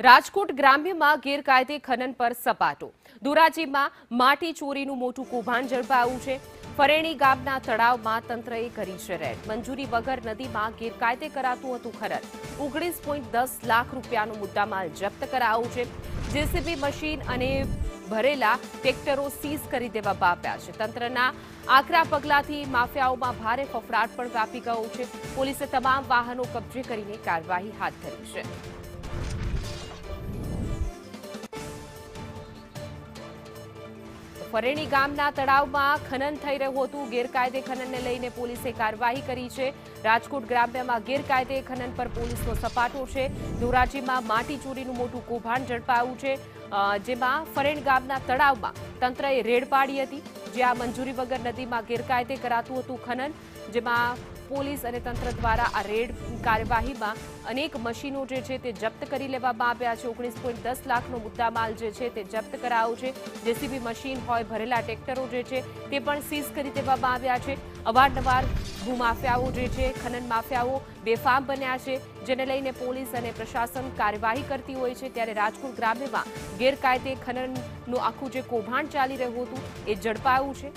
રાજકોટ ગ્રામ્યમાં ગેરકાયદે ખનન પર સપાટો. ધોરાજીમાં માટી ચોરીનું મોટું કૌભાંડ ઝડપાયું છે. ફરેણી ગામના તળાવમાં તંત્રએ કરી છે રેડ. મંજૂરી વગર નદીમાં ગેરકાયદે કરાતું હતું ખનન. 19.10 લાખ રૂપિયાનો મુદ્દામાલ જપ્ત કરાયો છે. જેસીબી મશીન અને ભરેલા ટ્રેક્ટરો સીઝ કરી દેવામાં આવ્યા છે. તંત્રના આકરા પગલાથી માફિયાઓમાં ભારે ફફડાટ પણ વ્યાપી ગયો છે. પોલીસે તમામ વાહનો કબજે કરીને કાર્યવાહી હાથ ધરી છે. ફરેણી ગામના તળાવમાં ખનન થઈ રહ્યું હતું. ગેરકાયદે ખનનને લઈને પોલીસે કાર્યવાહી કરી છે. રાજકોટ ગ્રામ્યમાં ગેરકાયદે ખનન પર પોલીસનો સપાટો છે. ધોરાજીમાં માટી ચોરીનું મોટું કૌભાંડ ઝડપાયું છે, જેમાં ફરેણ ગામના તળાવમાં તંત્રએ રેડ પાડી હતી, જ્યાં મંજૂરી વગર નદીમાં ગેરકાયદે કરાતું હતું ખનન. જેમાં પોલીસ અને તંત્ર દ્વારા આ રેડ કાર્યવાહીમાં અનેક મશીનો જે છે તે જપ્ત કરી લેવામાં આવ્યા છે. 19.10 લાખનો મુદ્દામાલ જે છે તે જપ્ત કરાયો છે. જેસીબી મશીન હોય, ભરેલા ટ્રેક્ટરો જે છે તે પણ સીઝ કરી દેવામાં આવ્યા છે. અવારનવાર ભૂમાફિયાઓ જે છે, ખનન માફિયાઓ બેફામ બન્યા છે, જેને લઈને પોલીસ અને પ્રશાસન કાર્યવાહી કરતી હોય છે. ત્યારે રાજકોટ ગ્રામ્યમાં ગેરકાયદે ખનનનું આખું જે કૌભાંડ ચાલી રહ્યું હતું એ ઝડપાયું છે.